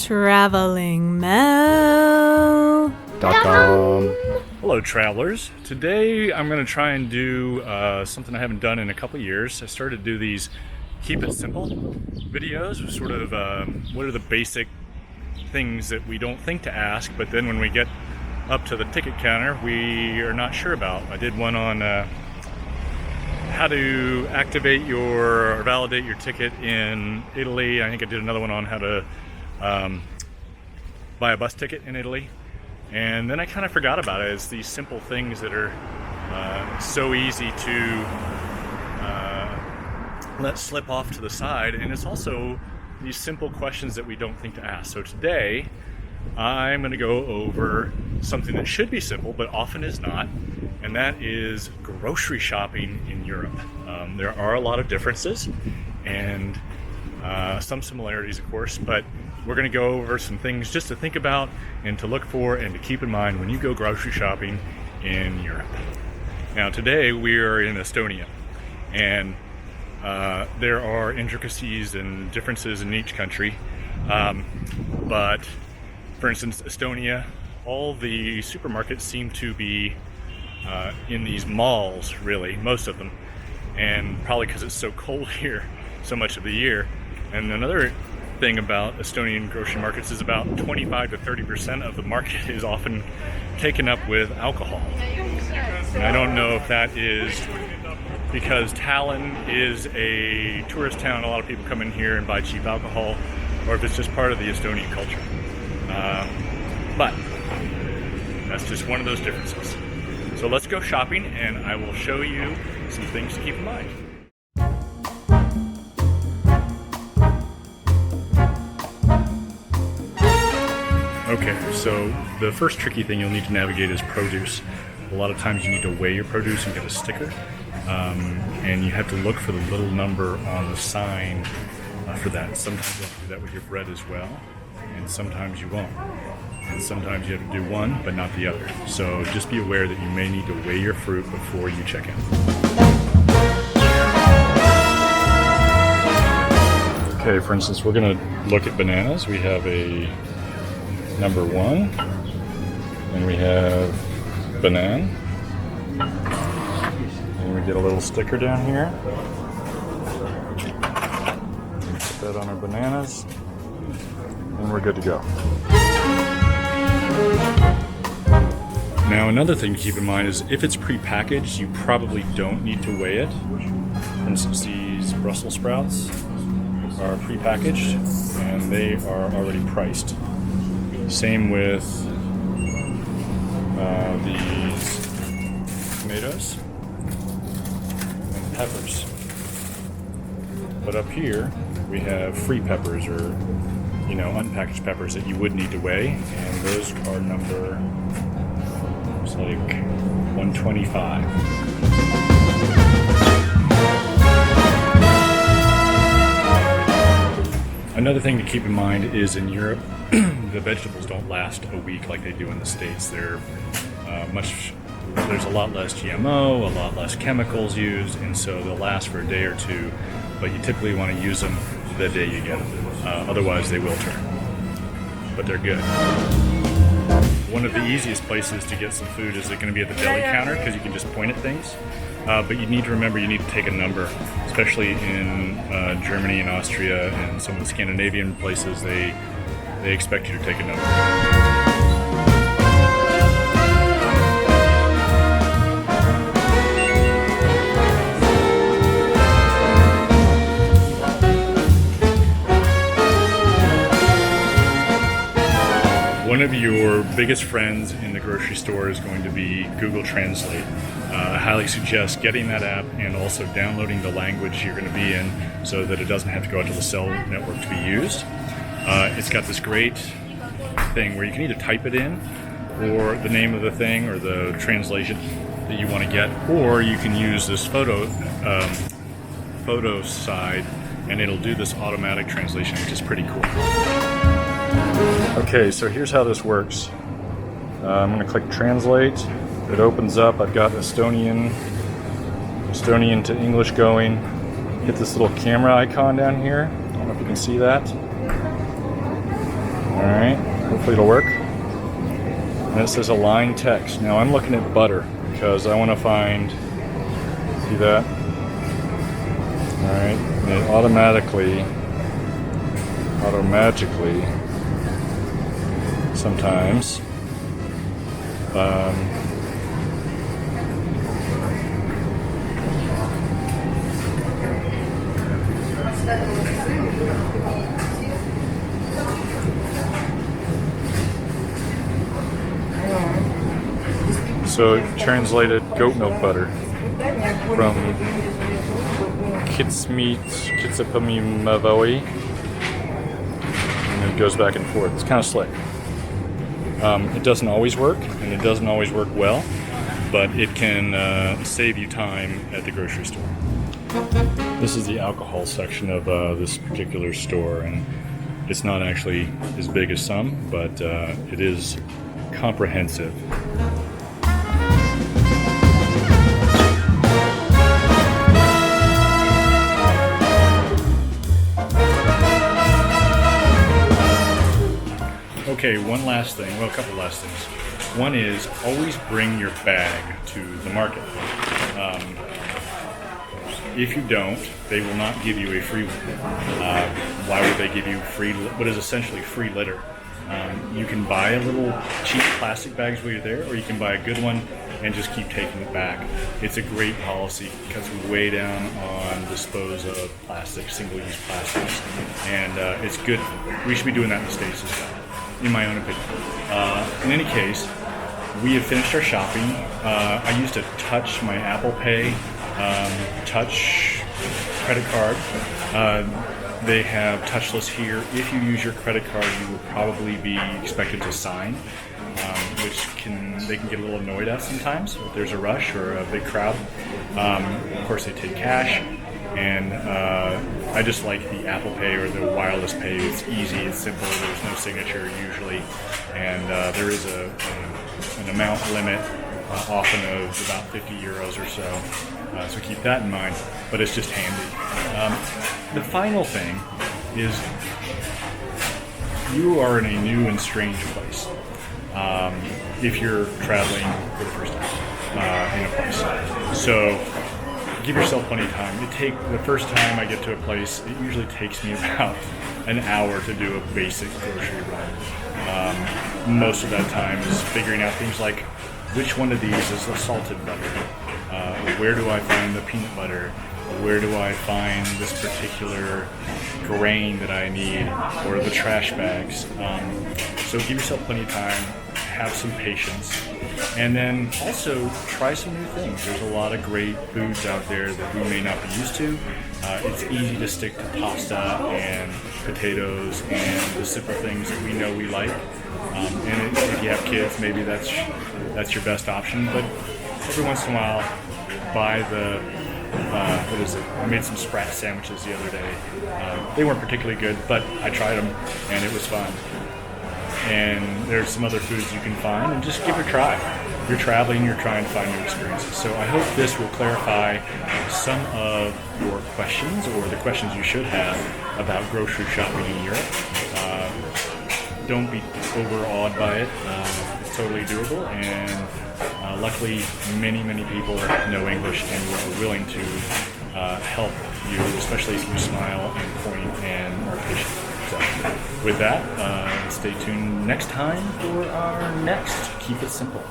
TravelingMel.com. Hello travelers. Today I'm going to try and do something I haven't done in a couple years. I started to do these keep it simple videos, sort of what are the basic things that we don't think to ask, but then when we get up to the ticket counter we are not sure about. I did one on how to activate or validate your ticket in Italy. I think I did another one on how to buy a bus ticket in Italy. And then I kind of forgot about it. It's these simple things that are so easy to let slip off to the side. And it's also these simple questions that we don't think to ask. So today, I'm going to go over something that should be simple, but often is not. And that is grocery shopping in Europe. There are a lot of differences and some similarities, of course, but we're going to go over some things just to think about and to look for and to keep in mind when you go grocery shopping in Europe. Now today we are in Estonia, and there are intricacies and differences in each country, but for instance Estonia, all the supermarkets seem to be in these malls, really, most of them, and probably because it's so cold here so much of the year. And another thing about Estonian grocery markets is about 25 to 30% of the market is often taken up with alcohol. And I don't know if that is because Tallinn is a tourist town, a lot of people come in here and buy cheap alcohol, or if it's just part of the Estonian culture. But that's just one of those differences. So let's go shopping and I will show you some things to keep in mind. Okay, so the first tricky thing you'll need to navigate is produce. A lot of times you need to weigh your produce and get a sticker, and you have to look for the little number on the sign for that. Sometimes you have to do that with your bread as well, and sometimes you won't. And sometimes you have to do one, but not the other. So just be aware that you may need to weigh your fruit before you check in. Okay, for instance, we're going to look at bananas. We have a number 1, and we have banana, and we get a little sticker down here. We put that on our bananas, and we're good to go. Now another thing to keep in mind is if it's pre-packaged, you probably don't need to weigh it. For instance, these Brussels sprouts are pre-packaged and they are already priced. Same with these tomatoes and peppers. But up here we have free peppers, or unpackaged peppers that you would need to weigh, and those are number, it's like 125. Another thing to keep in mind is in Europe, the vegetables don't last a week like they do in the States. There's a lot less GMO, a lot less chemicals used, and so they'll last for a day or two, but you typically want to use them the day you get them. Otherwise they will turn, but they're good. One of the easiest places to get some food is going to be at the deli counter, because you can just point at things. But you need to remember you need to take a number, especially in Germany and Austria and some of the Scandinavian places. They expect you to take a number. One of your biggest friends in the grocery store is going to be Google Translate. I highly suggest getting that app and also downloading the language you're going to be in so that it doesn't have to go out to the cell network to be used. It's got this great thing where you can either type it in, or the name of the thing or the translation that you want to get, or you can use this photo side and it'll do this automatic translation, which is pretty cool. Okay, so here's how this works. I'm going to click Translate. It opens up. I've got Estonian to English going. Hit this little camera icon down here. I don't know if you can see that. Alright, hopefully it'll work. And it says align text. Now I'm looking at butter because I want to find, see that? Alright, and it automagically, sometimes, so it translated goat milk butter from Kitsapamimavoi, and it goes back and forth. It's kind of slick. It doesn't always work, and it doesn't always work well, but it can save you time at the grocery store. This is the alcohol section of this particular store, and it's not actually as big as some, but it is comprehensive. Okay, one last thing, well, a couple last things. One is always bring your bag to the market. If you don't, they will not give you a free one. Why would they give you what is essentially free litter? You can buy a little cheap plastic bags while you're there, or you can buy a good one and just keep taking it back. It's a great policy. It cuts way down on dispose of plastic, single-use plastics, and it's good. We should be doing that in the States as well, in my own opinion. In any case, we have finished our shopping. I used to touch my Apple Pay touch credit card. They have touchless here. If you use your credit card, you will probably be expected to sign, which they can get a little annoyed at sometimes if there's a rush or a big crowd. Of course, they take cash, and I just like the Apple Pay or the wireless pay. It's easy, it's simple. There's no signature usually, and there is an amount limit, often of about 50 euros or so. So keep that in mind, but it's just handy. The final thing is you are in a new and strange place if you're traveling for the first time in a place. So give yourself plenty of time. The first time I get to a place, it usually takes me about an hour to do a basic grocery run. Most of that time is figuring out things like which one of these is the salted butter. Where do I find the peanut butter? Where do I find this particular grain that I need, or the trash bags? So give yourself plenty of time, have some patience, and then also try some new things. There's a lot of great foods out there that we may not be used to. It's easy to stick to pasta and potatoes and the simple things that we know we like. And if you have kids, maybe that's your best option. But every once in a while, buy the what is it? I made some Sprat sandwiches the other day. They weren't particularly good, but I tried them and it was fun. And there's some other foods you can find, and just give it a try. You're traveling, you're trying to find new experiences. So I hope this will clarify some of your questions, or the questions you should have about grocery shopping in Europe. Don't be overawed by it. It's totally doable, and luckily many people know English and are willing to help you, especially if you smile and point and are patient. So with that, stay tuned next time for our next Keep It Simple.